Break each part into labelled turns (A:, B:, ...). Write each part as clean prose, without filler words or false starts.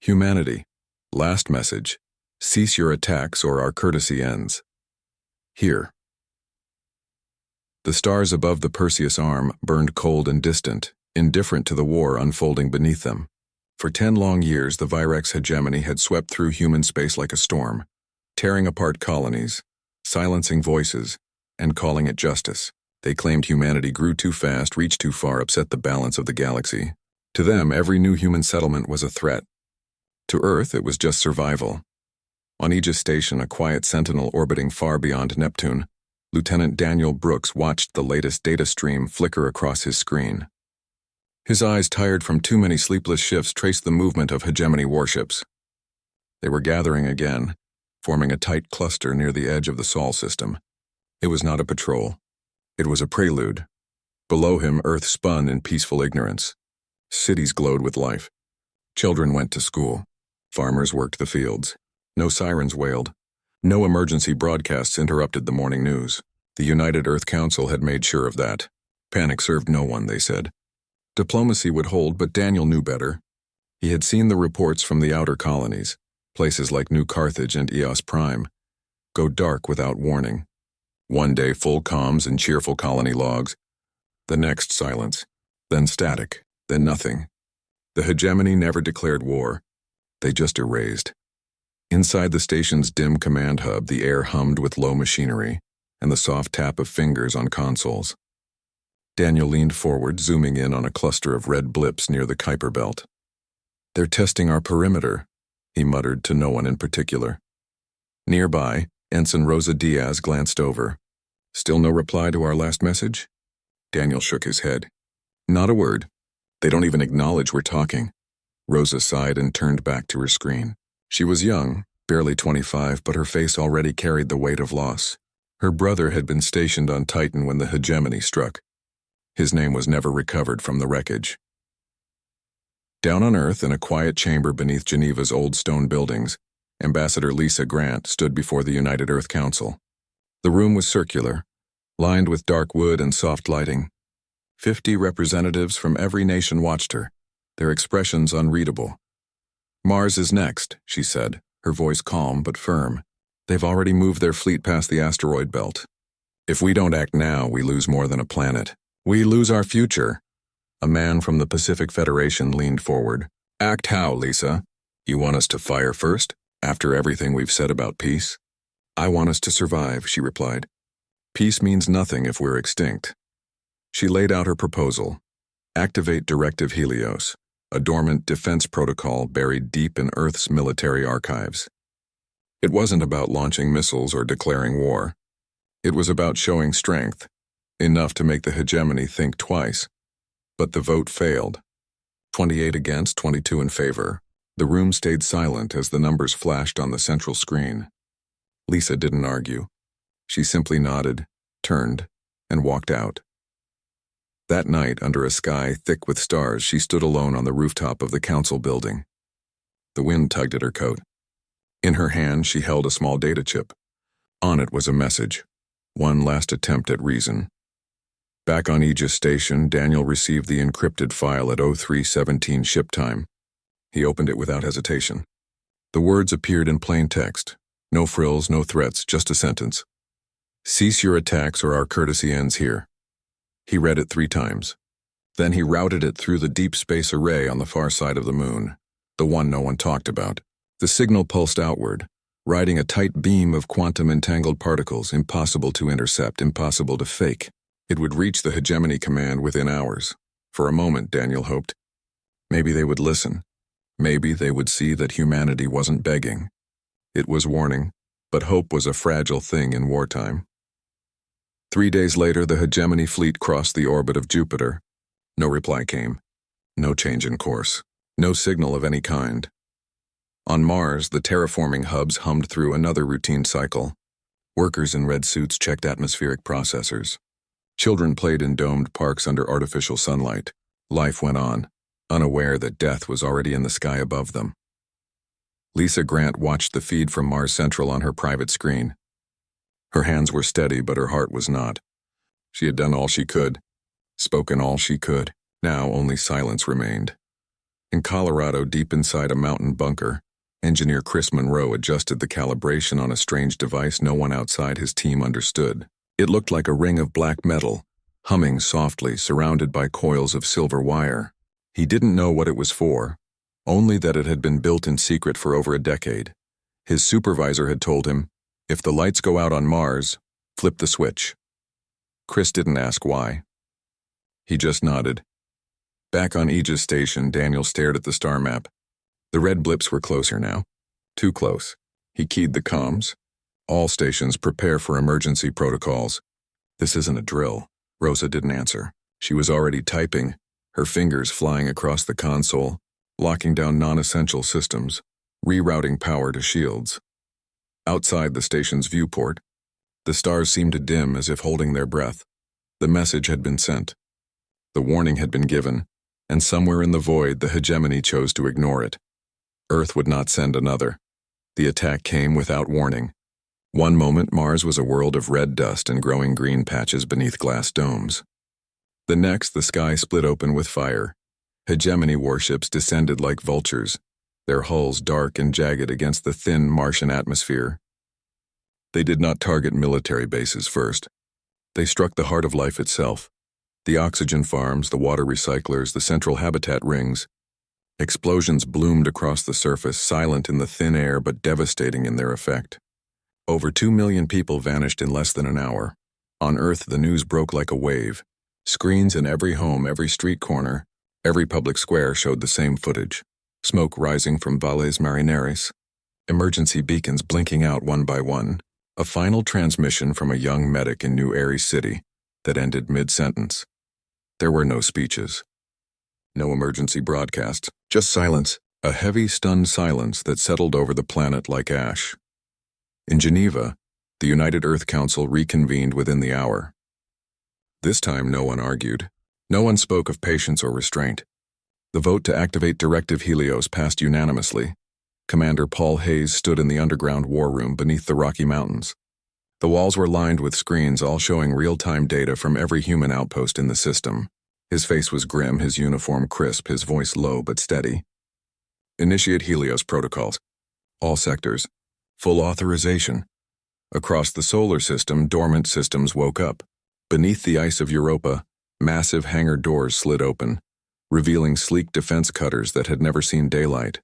A: Humanity. Last message. Cease your attacks or our courtesy ends. Here. The stars above the Perseus arm burned cold and distant, indifferent to the war unfolding beneath them. For 10 long years, the Virex hegemony had swept through human space like a storm, tearing apart colonies, silencing voices, and calling it justice. They claimed humanity grew too fast, reached too far, upset the balance of the galaxy. To them, every new human settlement was a threat. To Earth, it was just survival. On Aegis Station, a quiet sentinel orbiting far beyond Neptune, Lieutenant Daniel Brooks watched the latest data stream flicker across his screen. His eyes, tired from too many sleepless shifts, traced the movement of hegemony warships. They were gathering again, forming a tight cluster near the edge of the Sol system. It was not a patrol. It was a prelude. Below him, Earth spun in peaceful ignorance. Cities glowed with life. Children went to school. Farmers worked the fields. No sirens wailed. No emergency broadcasts interrupted the morning news. The United Earth Council had made sure of that. Panic served no one, they said. Diplomacy would hold, but Daniel knew better. He had seen the reports from the outer colonies, places like New Carthage and Eos Prime, go dark without warning. One day full comms and cheerful colony logs. The next silence. Then static. Then nothing. The hegemony never declared war. They just erased. Inside the station's dim command hub, the air hummed with low machinery and the soft tap of fingers on consoles. Daniel leaned forward, zooming in on a cluster of red blips near the Kuiper belt. "They're testing our perimeter," he muttered to no one in particular. Nearby, Ensign Rosa Diaz glanced over. "Still no reply to our last message?" Daniel shook his head. "Not a word. They don't even acknowledge we're talking." Rosa sighed and turned back to her screen. She was young, barely 25, but her face already carried the weight of loss. Her brother had been stationed on Titan when the hegemony struck. His name was never recovered from the wreckage. Down on Earth, in a quiet chamber beneath Geneva's old stone buildings, Ambassador Lisa Grant stood before the United Earth Council. The room was circular, lined with dark wood and soft lighting. 50 representatives from every nation watched her, their expressions unreadable. "Mars is next," she said, her voice calm but firm. "They've already moved their fleet past the asteroid belt. If we don't act now, we lose more than a planet. We lose our future." A man from the Pacific Federation leaned forward. "Act how, Lisa? You want us to fire first, after everything we've said about peace?" "I want us to survive," she replied. "Peace means nothing if we're extinct." She laid out her proposal. Activate Directive Helios, a dormant defense protocol buried deep in Earth's military archives. It wasn't about launching missiles or declaring war. It was about showing strength, enough to make the hegemony think twice. But the vote failed. 28 against, 22 in favor. The room stayed silent as the numbers flashed on the central screen. Lisa didn't argue. She simply nodded, turned, and walked out. That night, under a sky thick with stars, she stood alone on the rooftop of the council building. The wind tugged at her coat. In her hand, she held a small data chip. On it was a message. One last attempt at reason. Back on Aegis Station, Daniel received the encrypted file at 03:17 ship time. He opened it without hesitation. The words appeared in plain text. No frills, no threats, just a sentence. "Cease your attacks or our courtesy ends here." He read it 3 times. Then he routed it through the deep space array on the far side of the moon, the one no one talked about. The signal pulsed outward, riding a tight beam of quantum-entangled particles, impossible to intercept, impossible to fake. It would reach the hegemony command within hours. For a moment, Daniel hoped. Maybe they would listen. Maybe they would see that humanity wasn't begging. It was warning, but hope was a fragile thing in wartime. 3 days later, the hegemony fleet crossed the orbit of Jupiter. No reply came. No change in course. No signal of any kind. On Mars, the terraforming hubs hummed through another routine cycle. Workers in red suits checked atmospheric processors. Children played in domed parks under artificial sunlight. Life went on, unaware that death was already in the sky above them. Lisa Grant watched the feed from Mars Central on her private screen. Her hands were steady, but her heart was not. She had done all she could, spoken all she could. Now only silence remained. In Colorado, deep inside a mountain bunker, engineer Chris Monroe adjusted the calibration on a strange device no one outside his team understood. It looked like a ring of black metal, humming softly, surrounded by coils of silver wire. He didn't know what it was for, only that it had been built in secret for over a decade. His supervisor had told him, if the lights go out on Mars, flip the switch. Chris didn't ask why. He just nodded. Back on Aegis Station, Daniel stared at the star map. The red blips were closer now. Too close. He keyed the comms. All stations prepare for emergency protocols. This isn't a drill. Rosa didn't answer. She was already typing, her fingers flying across the console, locking down non-essential systems, rerouting power to shields. Outside the station's viewport, the stars seemed to dim as if holding their breath. The message had been sent. The warning had been given, and somewhere in the void the hegemony chose to ignore it. Earth would not send another. The attack came without warning. One moment Mars was a world of red dust and growing green patches beneath glass domes. The next, the sky split open with fire. Hegemony warships descended like vultures, their hulls dark and jagged against the thin Martian atmosphere. They did not target military bases first. They struck the heart of life itself. The oxygen farms, the water recyclers, the central habitat rings. Explosions bloomed across the surface, silent in the thin air but devastating in their effect. Over 2 million people vanished in less than an hour. On Earth, the news broke like a wave. Screens in every home, every street corner, every public square showed the same footage. Smoke rising from Valles Marineris. Emergency beacons blinking out one by one. A final transmission from a young medic in New Aries City that ended mid-sentence. There were no speeches. No emergency broadcasts, just silence, a heavy, stunned silence that settled over the planet like ash. In Geneva, the United Earth Council reconvened within the hour. This time no one argued. No one spoke of patience or restraint. The vote to activate Directive Helios passed unanimously. Commander Paul Hayes stood in the underground war room beneath the Rocky Mountains. The walls were lined with screens all showing real-time data from every human outpost in the system. His face was grim, his uniform crisp, his voice low but steady. Initiate Helios protocols. All sectors. Full authorization. Across the solar system, dormant systems woke up. Beneath the ice of Europa, massive hangar doors slid open, revealing sleek defense cutters that had never seen daylight.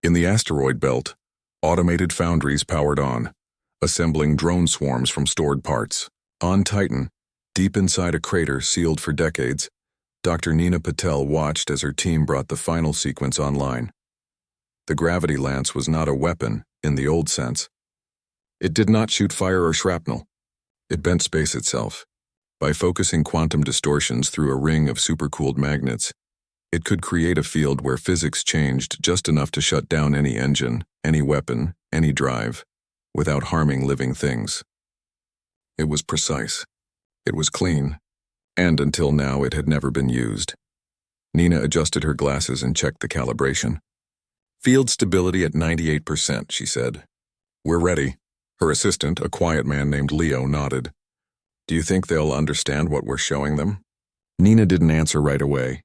A: In the asteroid belt, automated foundries powered on, assembling drone swarms from stored parts. On Titan, deep inside a crater sealed for decades, Dr. Nina Patel watched as her team brought the final sequence online. The gravity lance was not a weapon, in the old sense. It did not shoot fire or shrapnel. It bent space itself. By focusing quantum distortions through a ring of supercooled magnets, it could create a field where physics changed just enough to shut down any engine, any weapon, any drive, without harming living things. It was precise. It was clean. And until now it had never been used. Nina adjusted her glasses and checked the calibration. Field stability at 98%, she said. We're ready. Her assistant, a quiet man named Leo, nodded. Do you think they'll understand what we're showing them? Nina didn't answer right away.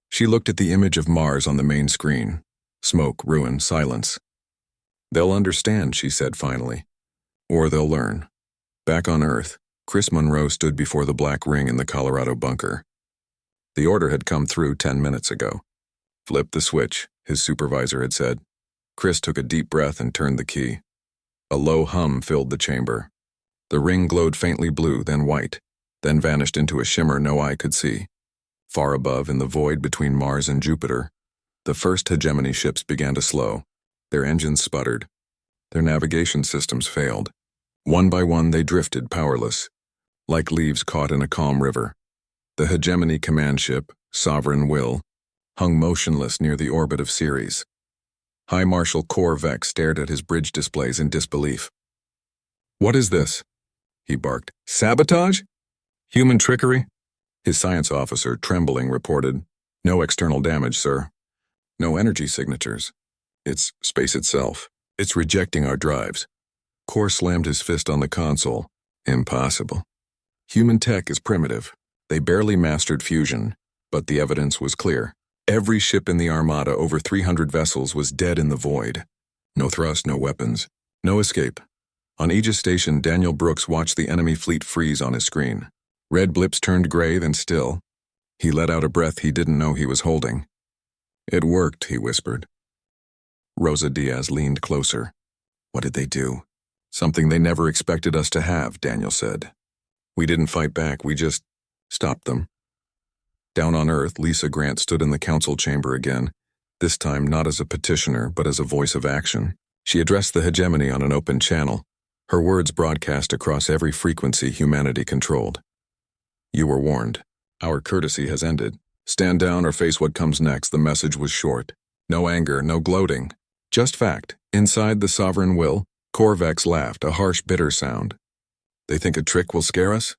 A: She looked at the image of Mars on the main screen. Smoke, ruin, silence. They'll understand, she said finally. Or they'll learn. Back on Earth, Chris Monroe stood before the black ring in the Colorado bunker. The order had come through 10 minutes ago. Flip the switch, his supervisor had said. Chris took a deep breath and turned the key. A low hum filled the chamber. The ring glowed faintly blue, then white, then vanished into a shimmer no eye could see. Far above, in the void between Mars and Jupiter, the first hegemony ships began to slow. Their engines sputtered. Their navigation systems failed. One by one they drifted, powerless, like leaves caught in a calm river. The hegemony command ship, Sovereign Will, hung motionless near the orbit of Ceres. High Marshal Korvek stared at his bridge displays in disbelief. What is this? He barked. Sabotage? Human trickery? His science officer, trembling, reported, No external damage, sir. No energy signatures. It's space itself. It's rejecting our drives. Kor slammed his fist on the console. Impossible. Human tech is primitive. They barely mastered fusion, but the evidence was clear. Every ship in the Armada, over 300 vessels, was dead in the void. No thrust, no weapons, no escape. On Aegis Station, Daniel Brooks watched the enemy fleet freeze on his screen. Red blips turned gray, then still. He let out a breath he didn't know he was holding. "It worked," he whispered. Rosa Diaz leaned closer. "What did they do?" "Something they never expected us to have," Daniel said. "We didn't fight back, we just stopped them." Down on Earth, Lisa Grant stood in the council chamber again, this time not as a petitioner but as a voice of action. She addressed the hegemony on an open channel, her words broadcast across every frequency humanity controlled. "You were warned. Our courtesy has ended. Stand down or face what comes next." The message was short. No anger, no gloating. Just fact. Inside the sovereign will, Corvex laughed, a harsh, bitter sound. "They think a trick will scare us?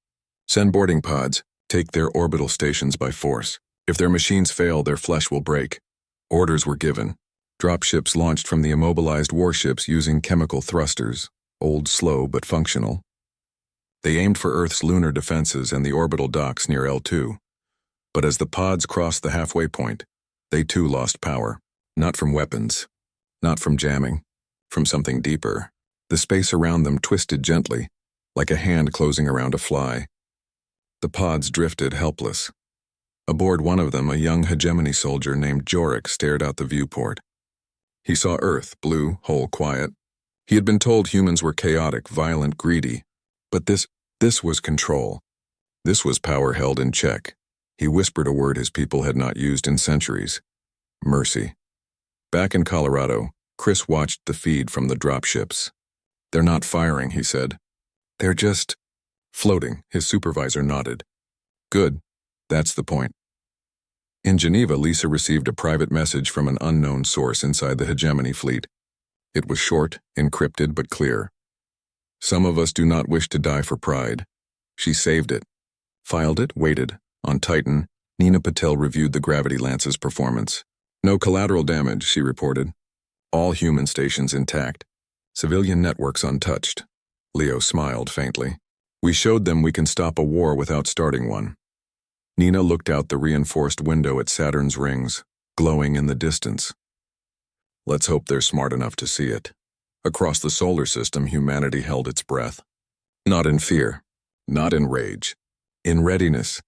A: Send boarding pods. Take their orbital stations by force. If their machines fail, their flesh will break." Orders were given. Dropships launched from the immobilized warships using chemical thrusters, old, slow, but functional. They aimed for Earth's lunar defenses and the orbital docks near L2. But as the pods crossed the halfway point, they too lost power. Not from weapons, not from jamming, from something deeper. The space around them twisted gently, like a hand closing around a fly. The pods drifted helpless. Aboard one of them, a young hegemony soldier named Jorik stared out the viewport. He saw Earth, blue, whole, quiet. He had been told humans were chaotic, violent, greedy. But this was control. This was power held in check. He whispered a word his people had not used in centuries. Mercy. Back in Colorado, Chris watched the feed from the dropships. "They're not firing," he said. "They're just floating." His supervisor nodded. "Good. That's the point." In Geneva, Lisa received a private message from an unknown source inside the hegemony fleet. It was short, encrypted, but clear. "Some of us do not wish to die for pride." She saved it. Filed it, waited. On Titan, Nina Patel reviewed the Gravity Lance's performance. "No collateral damage," she reported. "All human stations intact. Civilian networks untouched." Leo smiled faintly. "We showed them we can stop a war without starting one." Nina looked out the reinforced window at Saturn's rings, glowing in the distance. "Let's hope they're smart enough to see it." Across the solar system, humanity held its breath. Not in fear, not in rage, in readiness.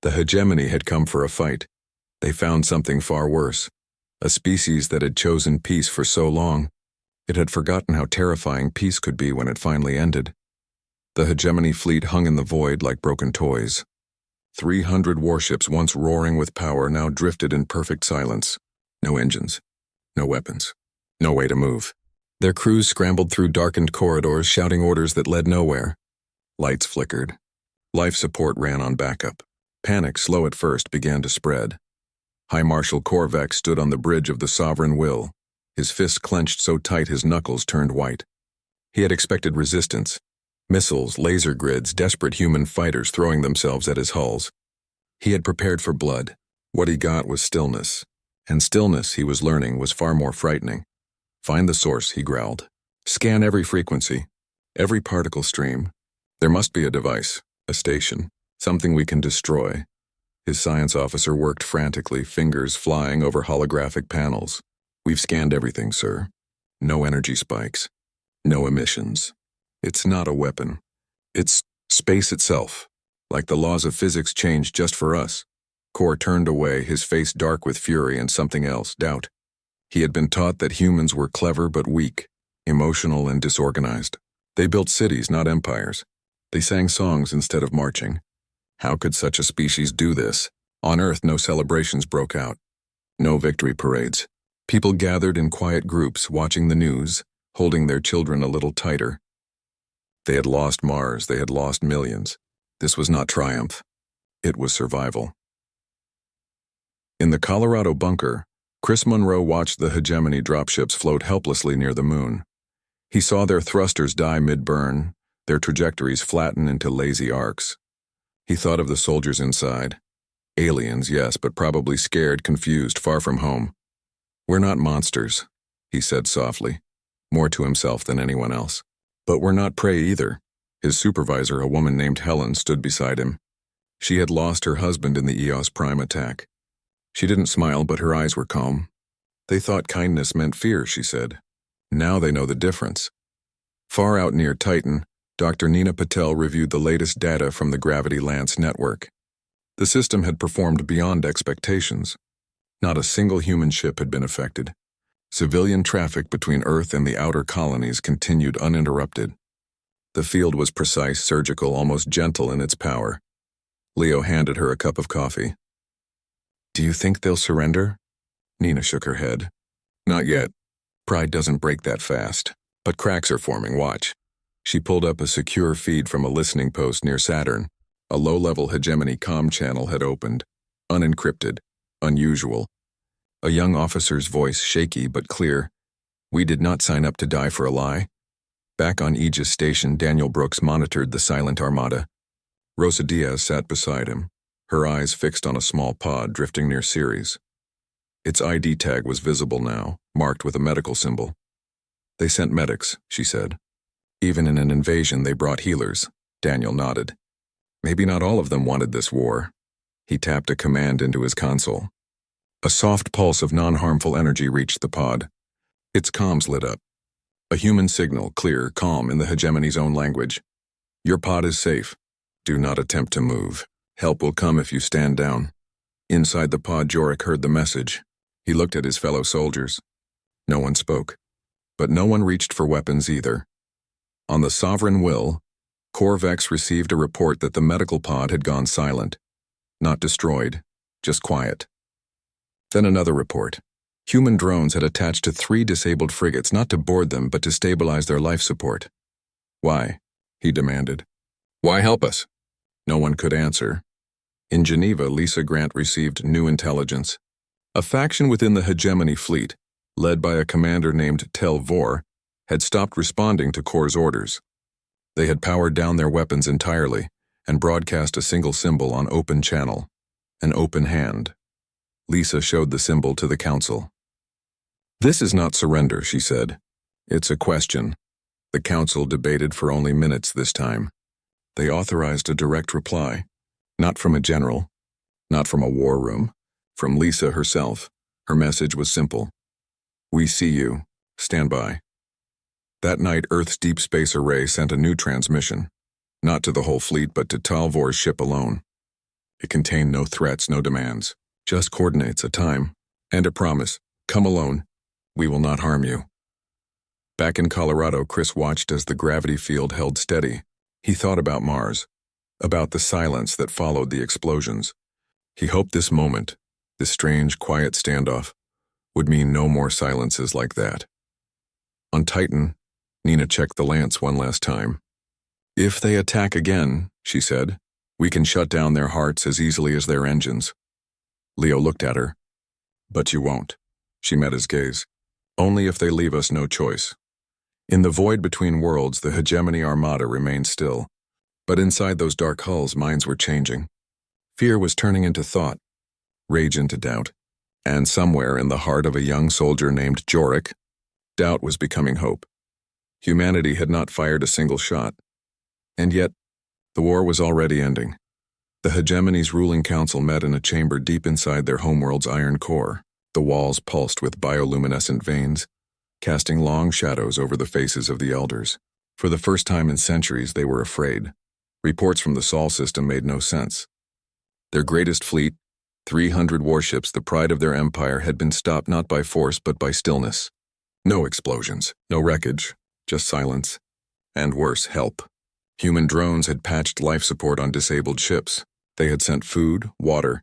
A: The hegemony had come for a fight. They found something far worse, a species that had chosen peace for so long. It had forgotten how terrifying peace could be when it finally ended. The hegemony fleet hung in the void like broken toys. 300 warships, once roaring with power, now drifted in perfect silence. No engines, no weapons, no way to move. Their crews scrambled through darkened corridors, shouting orders that led nowhere. Lights flickered. Life support ran on backup. Panic, slow at first, began to spread. High Marshal Corvex stood on the bridge of the Sovereign Will, his fists clenched so tight his knuckles turned white. He had expected resistance. Missiles, laser grids, desperate human fighters throwing themselves at his hulls. He had prepared for blood. What he got was stillness. And stillness, he was learning, was far more frightening. "Find the source," he growled. "Scan every frequency, every particle stream. There must be a device, a station, something we can destroy." His science officer worked frantically, fingers flying over holographic panels. "We've scanned everything, sir. No energy spikes. No emissions. It's not a weapon. It's space itself. Like the laws of physics changed just for us." Cor turned away, his face dark with fury and something else, doubt. He had been taught that humans were clever but weak, emotional and disorganized. They built cities, not empires. They sang songs instead of marching. How could such a species do this? On Earth, no celebrations broke out. No victory parades. People gathered in quiet groups, watching the news, holding their children a little tighter. They had lost Mars, they had lost millions. This was not triumph. It was survival. In the Colorado bunker, Chris Monroe watched the hegemony dropships float helplessly near the moon. He saw their thrusters die mid-burn, their trajectories flatten into lazy arcs. He thought of the soldiers inside. Aliens, yes, but probably scared, confused, far from home. "We're not monsters," he said softly, more to himself than anyone else. "But we're not prey either." His supervisor, a woman named Helen, stood beside him. She had lost her husband in the EOS Prime attack. She didn't smile, but her eyes were calm. They thought kindness meant fear, she said. Now they know the difference. Far out near Titan, Dr. Nina Patel reviewed the latest data from the Gravity Lance network. The system had performed beyond expectations. Not a single human ship had been affected. Civilian traffic between Earth and the outer colonies continued uninterrupted. The field was precise, surgical, almost gentle in its power. Leo handed her a cup of coffee. Do you think they'll surrender? Nina shook her head. Not yet. Pride doesn't break that fast. But cracks are forming, watch. She pulled up a secure feed from a listening post near Saturn. A low-level hegemony comm channel had opened. Unencrypted. Unusual. A young officer's voice, shaky but clear. We did not sign up to die for a lie. Back on Aegis Station, Daniel Brooks monitored the silent armada. Rosa Diaz sat beside him, her eyes fixed on a small pod drifting near Ceres. Its ID tag was visible now, marked with a medical symbol. They sent medics, she said. Even in an invasion, they brought healers. Daniel nodded. Maybe not all of them wanted this war. He tapped a command into his console. A soft pulse of non-harmful energy reached the pod. Its comms lit up. A human signal, clear, calm, in the hegemony's own language. Your pod is safe. Do not attempt to move. Help will come if you stand down. Inside the pod, Jorik heard the message. He looked at his fellow soldiers. No one spoke. But no one reached for weapons either. On the sovereign will, Corvex received a report that the medical pod had gone silent. Not destroyed, just quiet. Then another report. Human drones had attached to 3 disabled frigates, not to board them, but to stabilize their life support. Why? He demanded. Why help us? No one could answer. In Geneva, Lisa Grant received new intelligence. A faction within the hegemony fleet, led by a commander named Tel Vor, had stopped responding to Corps' orders. They had powered down their weapons entirely and broadcast a single symbol on open channel, an open hand. Lisa showed the symbol to the council. This is not surrender, she said. It's a question. The council debated for only minutes this time. They authorized a direct reply, not from a general, not from a war room, from Lisa herself. Her message was simple. We see you. Stand by. That night, Earth's Deep Space Array sent a new transmission, not to the whole fleet, but to Talvor's ship alone. It contained no threats, no demands, just coordinates, a time, and a promise. Come alone. We will not harm you. Back in Colorado, Chris watched as the gravity field held steady. He thought about Mars, about the silence that followed the explosions. He hoped this moment, this strange, quiet standoff, would mean no more silences like that. On Titan, Nina checked the lance one last time. If they attack again, she said, we can shut down their hearts as easily as their engines. Leo looked at her. But you won't. She met his gaze. Only if they leave us no choice. In the void between worlds, the hegemony armada remained still. But inside those dark hulls, minds were changing. Fear was turning into thought, rage into doubt. And somewhere in the heart of a young soldier named Jorik, doubt was becoming hope. Humanity had not fired a single shot. And yet, the war was already ending. The hegemony's ruling council met in a chamber deep inside their homeworld's iron core. The walls pulsed with bioluminescent veins, casting long shadows over the faces of the elders. For the first time in centuries, they were afraid. Reports from the Sol system made no sense. Their greatest fleet, 300 warships, the pride of their empire, had been stopped not by force but by stillness. No explosions, no wreckage, just silence. And worse, help. Human drones had patched life support on disabled ships. They had sent food, water,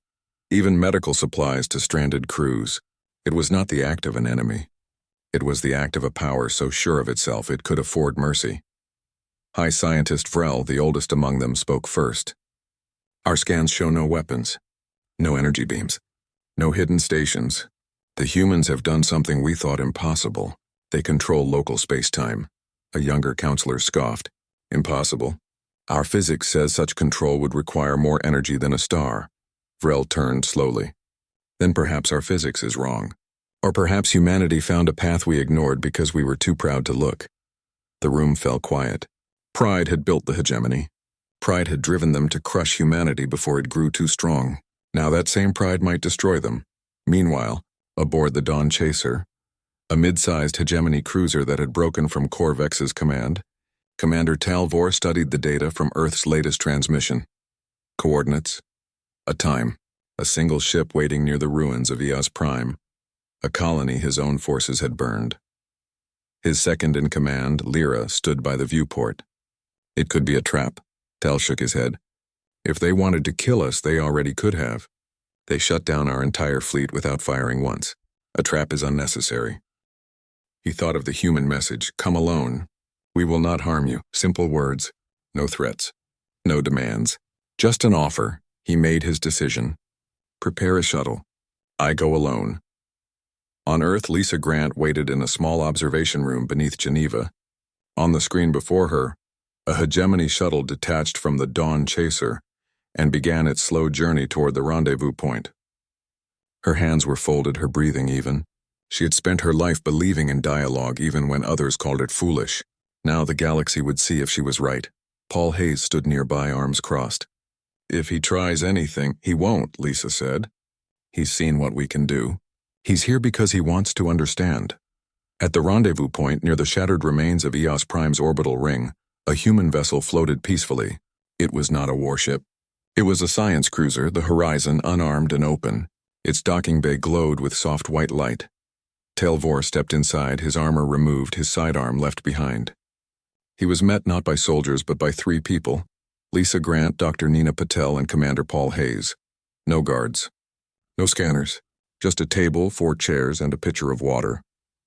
A: even medical supplies to stranded crews. It was not the act of an enemy. It was the act of a power so sure of itself it could afford mercy. High Scientist Vrel, the oldest among them, spoke first. Our scans show no weapons, no energy beams, no hidden stations. The humans have done something we thought impossible. They control local space-time. A younger counselor scoffed. Impossible. Our physics says such control would require more energy than a star. Vrel turned slowly. Then perhaps our physics is wrong. Or perhaps humanity found a path we ignored because we were too proud to look. The room fell quiet. Pride had built the hegemony. Pride had driven them to crush humanity before it grew too strong. Now that same pride might destroy them. Meanwhile, aboard the Dawn Chaser, a mid-sized hegemony cruiser that had broken from Corvex's command, Commander Talvor studied the data from Earth's latest transmission. Coordinates, a time, a single ship waiting near the ruins of Eos Prime, a colony his own forces had burned. His second-in-command, Lyra, stood by the viewport. It could be a trap. Tal shook his head. If they wanted to kill us, they already could have. They shut down our entire fleet without firing once. A trap is unnecessary. He thought of the human message, "Come alone. We will not harm you." Simple words. No threats. No demands. Just an offer. He made his decision. Prepare a shuttle. I go alone. On Earth, Lisa Grant waited in a small observation room beneath Geneva. On the screen before her, a hegemony shuttle detached from the Dawn Chaser and began its slow journey toward the rendezvous point. Her hands were folded, her breathing even. She had spent her life believing in dialogue even when others called it foolish. Now the galaxy would see if she was right. Paul Hayes stood nearby, arms crossed. "If he tries anything, he won't," Lisa said. "He's seen what we can do. He's here because he wants to understand." At the rendezvous point near the shattered remains of Eos Prime's orbital ring, a human vessel floated peacefully. It was not a warship. It was a science cruiser, the Horizon, unarmed and open. Its docking bay glowed with soft white light. Talvor stepped inside, his armor removed, his sidearm left behind. He was met not by soldiers but by 3 people: Lisa Grant, Dr. Nina Patel, and Commander Paul Hayes. No guards. No scanners. Just a table, 4 chairs, and a pitcher of water.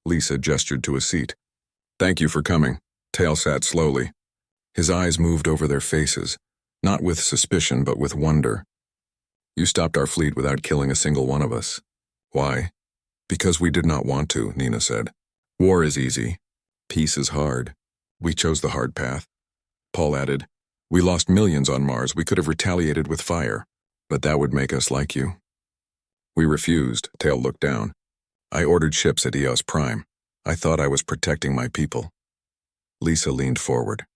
A: Lisa gestured to a seat. "Thank you for coming." Tal sat slowly. His eyes moved over their faces, not with suspicion but with wonder. "You stopped our fleet without killing a single one of us. Why?" "Because we did not want to," Nina said. "War is easy. Peace is hard. We chose the hard path." Paul added, "We lost millions on Mars. We could have retaliated with fire, but that would make us like you." "We refused." Tal looked down. "I ordered ships at Eos Prime. I thought I was protecting my people." Lisa leaned forward.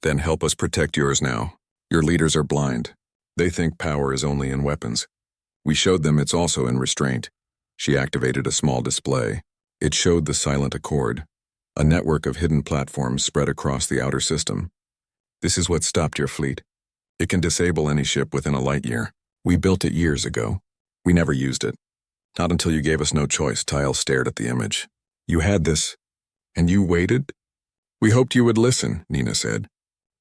A: "Then help us protect yours now. Your leaders are blind. They think power is only in weapons. We showed them it's also in restraint." She activated a small display. It showed the Silent Accord, a network of hidden platforms spread across the outer system. "This is what stopped your fleet. It can disable any ship within a light year. We built it years ago. We never used it. Not until you gave us no choice." Tyle stared at the image. "You had this, and you waited?" "We hoped you would listen," Nina said.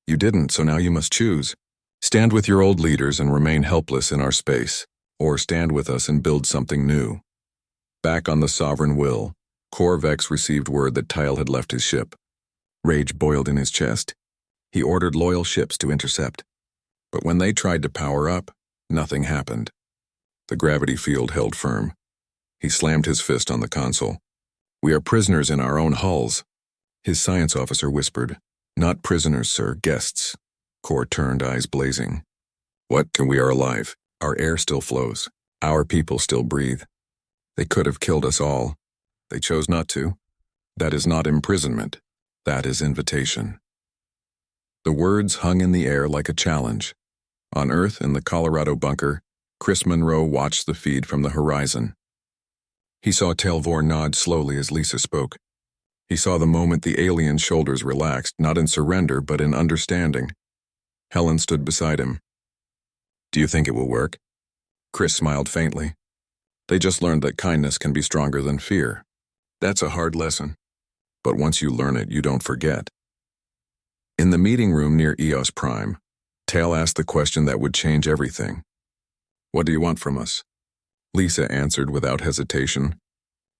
A: "You didn't, so now you must choose. Stand with your old leaders and remain helpless in our space, or stand with us and build something new." Back on the Sovereign Will, Corvex received word that Tyle had left his ship. Rage boiled in his chest. He ordered loyal ships to intercept. But when they tried to power up, nothing happened. The gravity field held firm. He slammed his fist on the console. "We are prisoners in our own hulls." His science officer whispered, "Not prisoners, sir, guests." Cor turned, eyes blazing. "What? We are alive. Our air still flows. Our people still breathe. They could have killed us all. They chose not to. That is not imprisonment. That is invitation." The words hung in the air like a challenge. On Earth, in the Colorado bunker, Chris Monroe watched the feed from the Horizon. He saw Talvor nod slowly as Lisa spoke. He saw the moment the alien's shoulders relaxed, not in surrender, but in understanding. Helen stood beside him. "Do you think it will work?" Chris smiled faintly. "They just learned that kindness can be stronger than fear. That's a hard lesson. But once you learn it, you don't forget." In the meeting room near Eos Prime, Tal asked the question that would change everything. "What do you want from us?" Lisa answered without hesitation.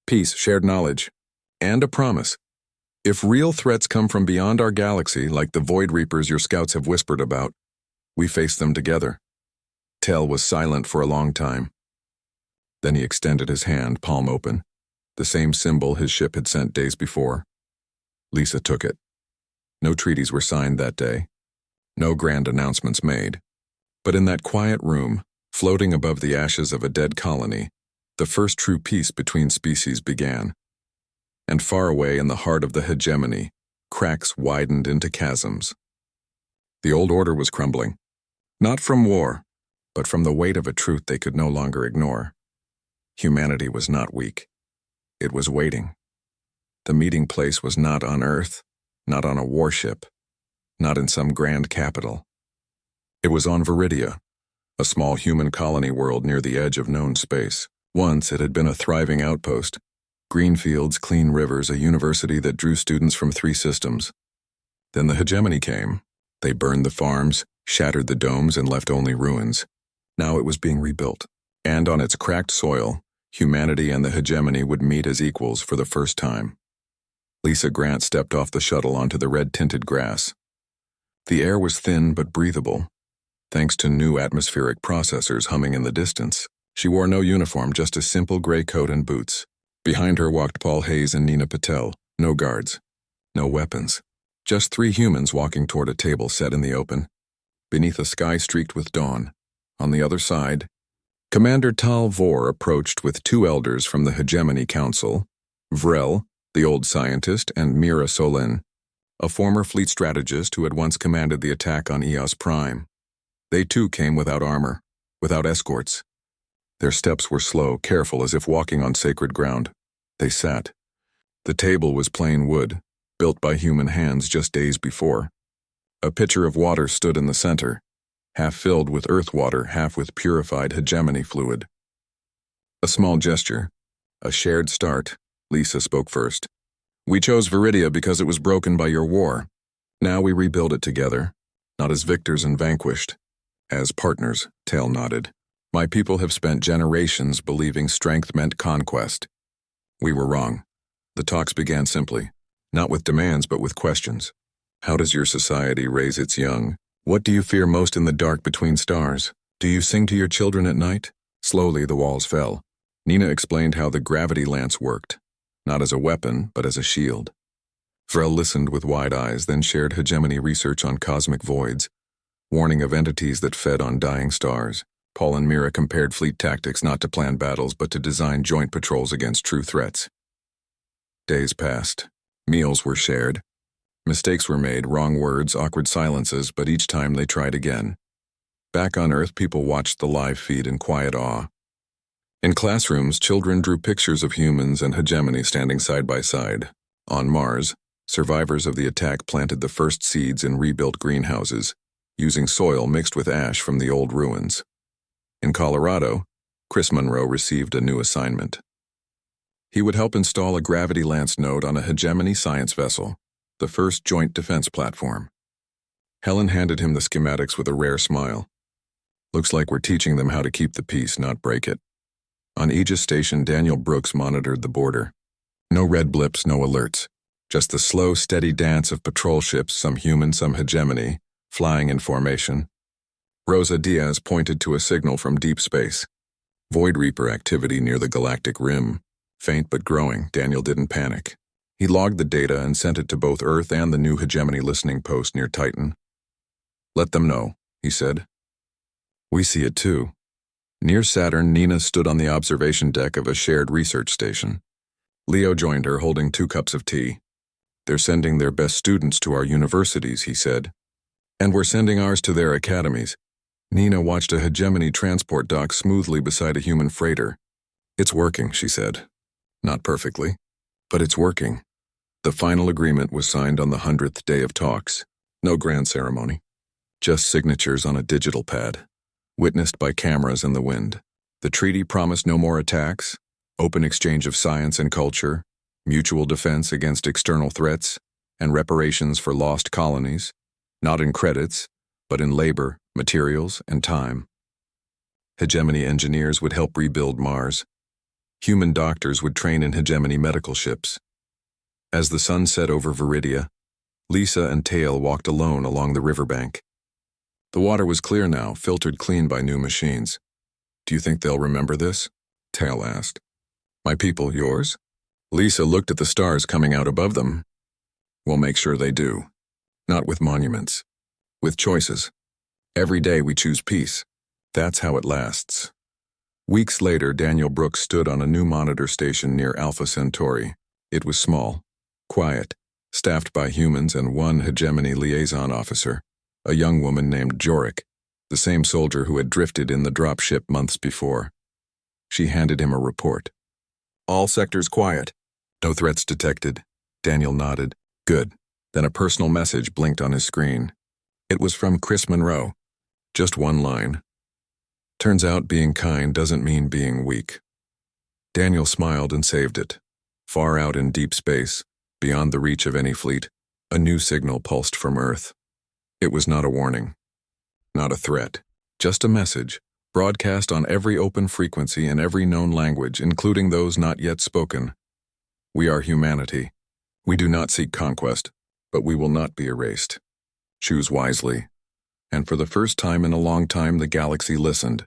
A: "Peace, shared knowledge, and a promise. If real threats come from beyond our galaxy, like the Void Reapers your scouts have whispered about, we face them together." Tal was silent for a long time. Then he extended his hand, palm open, the same symbol his ship had sent days before. Lisa took it. No treaties were signed that day. No grand announcements made. But in that quiet room, floating above the ashes of a dead colony, the first true peace between species began. And far away in the heart of the hegemony, cracks widened into chasms. The old order was crumbling, not from war, but from the weight of a truth they could no longer ignore. Humanity was not weak. It was waiting. The meeting place was not on Earth, not on a warship, not in some grand capital. It was on Viridia, a small human colony world near the edge of known space. Once it had been a thriving outpost. Green fields, clean rivers, a university that drew students from 3 systems. Then the hegemony came. They burned the farms, shattered the domes, and left only ruins. Now it was being rebuilt. And on its cracked soil, humanity and the hegemony would meet as equals for the first time. Lisa Grant stepped off the shuttle onto the red-tinted grass. The air was thin but breathable, thanks to new atmospheric processors humming in the distance. She wore no uniform, just a simple gray coat and boots. Behind her walked Paul Hayes and Nina Patel. No guards, no weapons. Just 3 humans walking toward a table set in the open, beneath a sky streaked with dawn. On the other side, Commander Tal Vor approached with 2 elders from the Hegemony Council, Vrel, the old scientist, and Mira Solin, a former fleet strategist who had once commanded the attack on Eos Prime. They too came without armor, without escorts. Their steps were slow, careful, as if walking on sacred ground. They sat. The table was plain wood, built by human hands just days before. A pitcher of water stood in the center, half filled with earth water, half with purified hegemony fluid. A small gesture, a shared start. Lisa spoke first. "We chose Viridia because it was broken by your war. Now we rebuild it together, not as victors and vanquished, as partners," Tail nodded. "My people have spent generations believing strength meant conquest. We were wrong." The talks began simply, not with demands but with questions. How does your society raise its young? What do you fear most in the dark between stars? Do you sing to your children at night? Slowly the walls fell. Nina explained how the gravity lance worked, not as a weapon, but as a shield. Vrel listened with wide eyes, then shared hegemony research on cosmic voids, warning of entities that fed on dying stars. Paul and Mira compared fleet tactics, not to plan battles, but to design joint patrols against true threats. Days passed. Meals were shared. Mistakes were made, wrong words, awkward silences, but each time they tried again. Back on Earth, people watched the live feed in quiet awe. In classrooms, children drew pictures of humans and hegemony standing side by side. On Mars, survivors of the attack planted the first seeds in rebuilt greenhouses, using soil mixed with ash from the old ruins. In Colorado, Chris Monroe received a new assignment. He would help install a gravity lance node on a hegemony science vessel, the first joint defense platform. Helen handed him the schematics with a rare smile. "Looks like we're teaching them how to keep the peace, not break it." On Aegis Station, Daniel Brooks monitored the border. No red blips, no alerts. Just the slow, steady dance of patrol ships, some human, some hegemony, flying in formation. Rosa Diaz pointed to a signal from deep space. Void Reaper activity near the galactic rim. Faint but growing. Daniel didn't panic. He logged the data and sent it to both Earth and the new hegemony listening post near Titan. "Let them know," he said. "We see it too." Near Saturn, Nina stood on the observation deck of a shared research station. Leo joined her, holding 2 cups of tea. "They're sending their best students to our universities," he said. "And we're sending ours to their academies." Nina watched a hegemony transport dock smoothly beside a human freighter. "It's working," she said. "Not perfectly, but it's working." The final agreement was signed on the 100th day of talks. No grand ceremony. Just signatures on a digital pad, witnessed by cameras in the wind. The treaty promised no more attacks, open exchange of science and culture, mutual defense against external threats, and reparations for lost colonies, not in credits, but in labor, materials, and time. Hegemony engineers would help rebuild Mars. Human doctors would train in hegemony medical ships. As the sun set over Viridia, Lisa and Tail walked alone along the riverbank. The water was clear now, filtered clean by new machines. "Do you think they'll remember this?" Tail asked. "My people, yours?" Lisa looked at the stars coming out above them. "We'll make sure they do. Not with monuments. With choices. Every day we choose peace. That's how it lasts." Weeks later, Daniel Brooks stood on a new monitor station near Alpha Centauri. It was small, quiet, staffed by humans and 1 hegemony liaison officer, a young woman named Jorik, the same soldier who had drifted in the dropship months before. She handed him a report. All sectors quiet. No threats detected. Daniel nodded. Good. Then a personal message blinked on his screen. It was from Chris Monroe. Just one line. Turns out being kind doesn't mean being weak. Daniel smiled and saved it. Far out in deep space, beyond the reach of any fleet, a new signal pulsed from Earth. It was not a warning. Not a threat. Just a message, broadcast on every open frequency in every known language, including those not yet spoken. We are humanity. We do not seek conquest, but we will not be erased. Choose wisely. And for the first time in a long time, the galaxy listened.